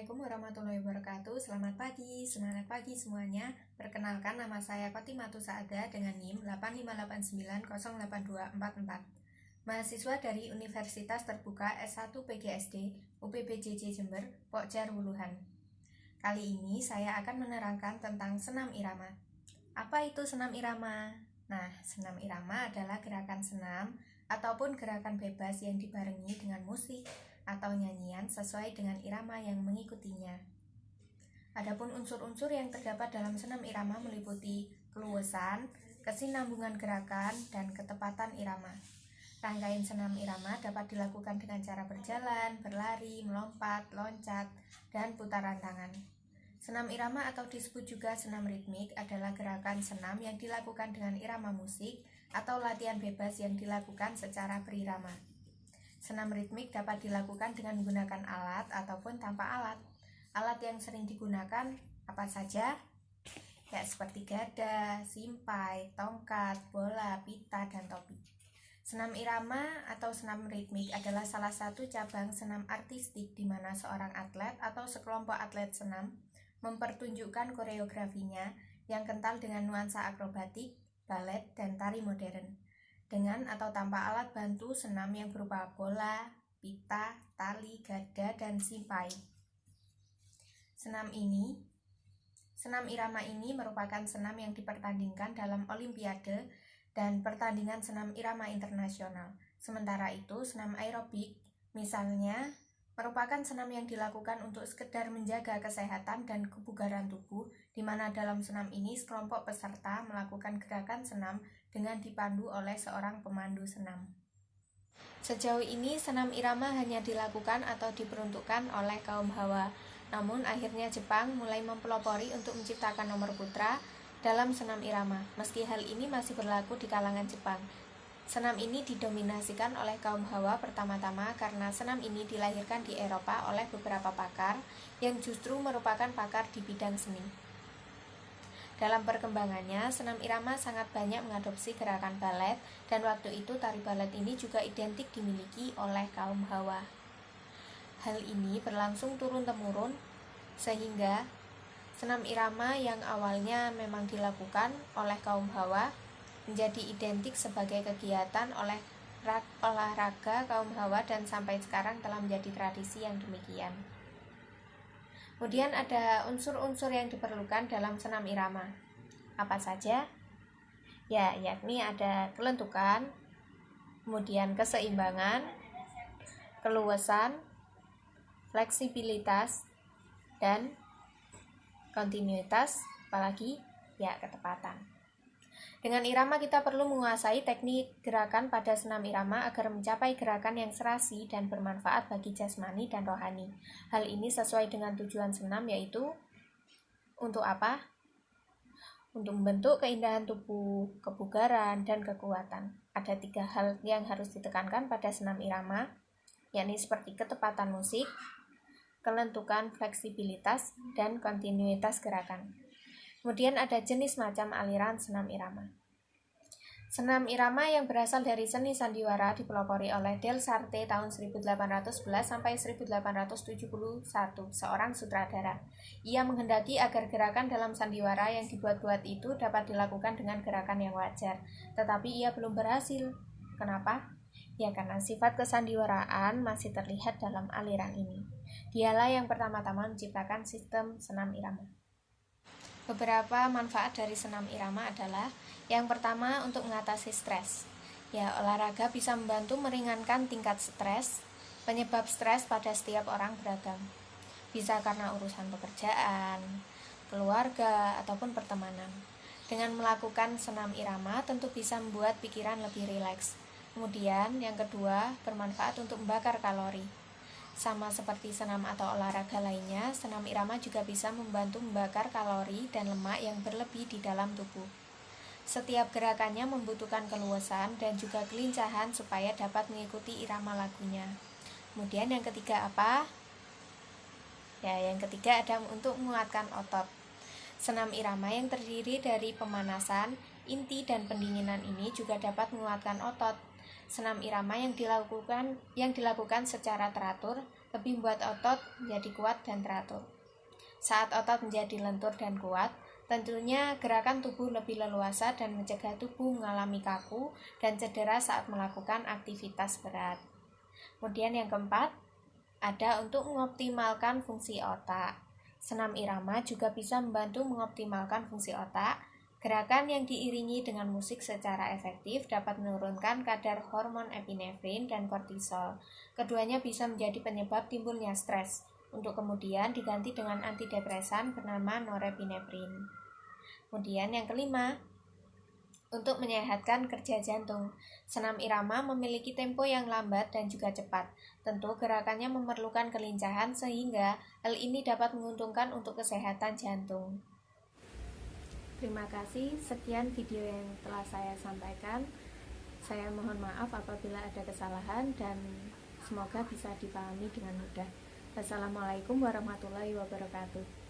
Assalamualaikum warahmatullahi wabarakatuh. Selamat pagi, semangat pagi semuanya. Perkenalkan, nama saya Khotimatu Saada dengan NIM 8589082444. Mahasiswa dari Universitas Terbuka S1 PGSD UPBJJ Jember, Pokjar Wuluhan. Kali ini saya akan menerangkan tentang senam irama. Apa itu senam irama? Nah, senam irama adalah gerakan senam ataupun gerakan bebas yang dibarengi dengan musik atau nyanyian sesuai dengan irama yang mengikutinya. Adapun unsur-unsur yang terdapat dalam senam irama meliputi keluasan, kesinambungan gerakan, dan ketepatan irama. Rangkaian senam irama dapat dilakukan dengan cara berjalan, berlari, melompat, loncat, dan putaran tangan. Senam irama atau disebut juga senam ritmik adalah gerakan senam yang dilakukan dengan irama musik atau latihan bebas yang dilakukan secara berirama. Senam ritmik dapat dilakukan dengan menggunakan alat ataupun tanpa alat. Alat yang sering digunakan apa saja? Ya, seperti gada, simpai, tongkat, bola, pita, dan topi. Senam irama atau senam ritmik adalah salah satu cabang senam artistik di mana seorang atlet atau sekelompok atlet senam mempertunjukkan koreografinya yang kental dengan nuansa akrobatik, balet, dan tari modern. Dengan atau tanpa alat bantu senam yang berupa bola, pita, tali, gada, dan simpai. Senam irama ini merupakan senam yang dipertandingkan dalam olimpiade dan pertandingan senam irama internasional. Sementara itu, senam aerobik misalnya merupakan senam yang dilakukan untuk sekedar menjaga kesehatan dan kebugaran tubuh, di mana dalam senam ini sekelompok peserta melakukan gerakan senam dengan dipandu oleh seorang pemandu senam. Sejauh ini senam irama hanya dilakukan atau diperuntukkan oleh kaum Hawa. Namun akhirnya Jepang mulai mempelopori untuk menciptakan nomor putra dalam senam irama. Meski hal ini masih berlaku di kalangan Jepang. Senam ini didominasikan oleh kaum Hawa pertama-tama karena senam ini dilahirkan di Eropa oleh beberapa pakar yang justru merupakan pakar di bidang seni. Dalam perkembangannya, senam irama sangat banyak mengadopsi gerakan balet, dan waktu itu tari balet ini juga identik dimiliki oleh kaum Hawa. Hal ini berlangsung turun-temurun, sehingga senam irama yang awalnya memang dilakukan oleh kaum Hawa menjadi identik sebagai kegiatan oleh olahraga kaum Hawa dan sampai sekarang telah menjadi tradisi yang demikian. Kemudian ada unsur-unsur yang diperlukan dalam senam irama. Apa saja? Ya, yakni ada kelentukan, kemudian keseimbangan, keluasan, fleksibilitas, dan kontinuitas, apalagi ya ketepatan. Dengan irama kita perlu menguasai teknik gerakan pada senam irama agar mencapai gerakan yang serasi dan bermanfaat bagi jasmani dan rohani. Hal ini sesuai dengan tujuan senam, yaitu untuk apa? Untuk membentuk keindahan tubuh, kebugaran, dan kekuatan. Ada 3 hal yang harus ditekankan pada senam irama, yakni seperti ketepatan musik, kelentukan, fleksibilitas, dan kontinuitas gerakan. Kemudian ada jenis macam aliran senam irama. Senam irama yang berasal dari seni sandiwara dipelopori oleh Del Sarte tahun 1811 sampai 1871, seorang sutradara. Ia menghendaki agar gerakan dalam sandiwara yang dibuat-buat itu dapat dilakukan dengan gerakan yang wajar, tetapi ia belum berhasil. Kenapa? Ya karena sifat kesandiwaraan masih terlihat dalam aliran ini. Dialah yang pertama-tama menciptakan sistem senam irama. Beberapa manfaat dari senam irama adalah yang pertama untuk mengatasi stres. Ya, olahraga bisa membantu meringankan tingkat stres. Penyebab stres pada setiap orang beragam. Bisa karena urusan pekerjaan, keluarga, ataupun pertemanan. Dengan melakukan senam irama tentu bisa membuat pikiran lebih rileks. Kemudian yang kedua, bermanfaat untuk membakar kalori. Sama seperti senam atau olahraga lainnya, senam irama juga bisa membantu membakar kalori dan lemak yang berlebih di dalam tubuh. Setiap gerakannya membutuhkan keluasan dan juga kelincahan supaya dapat mengikuti irama lagunya. Kemudian yang ketiga apa? Ya, yang ketiga ada untuk menguatkan otot. Senam irama yang terdiri dari pemanasan, inti, dan pendinginan ini juga dapat menguatkan otot. Senam irama yang dilakukan secara teratur lebih membuat otot menjadi kuat dan teratur. Saat otot menjadi lentur dan kuat, tentunya gerakan tubuh lebih leluasa dan mencegah tubuh mengalami kaku dan cedera saat melakukan aktivitas berat. Kemudian yang keempat, ada untuk mengoptimalkan fungsi otak. Senam irama juga bisa membantu mengoptimalkan fungsi otak. Gerakan yang diiringi dengan musik secara efektif dapat menurunkan kadar hormon epinefrin dan kortisol. Keduanya bisa menjadi penyebab timbulnya stres, untuk kemudian diganti dengan antidepresan bernama norepinefrin. Kemudian yang kelima, untuk menyehatkan kerja jantung. Senam irama memiliki tempo yang lambat dan juga cepat. Tentu gerakannya memerlukan kelincahan sehingga hal ini dapat menguntungkan untuk kesehatan jantung. Terima kasih, sekian video yang telah saya sampaikan. Saya mohon maaf apabila ada kesalahan dan semoga bisa dipahami dengan mudah. Wassalamualaikum warahmatullahi wabarakatuh.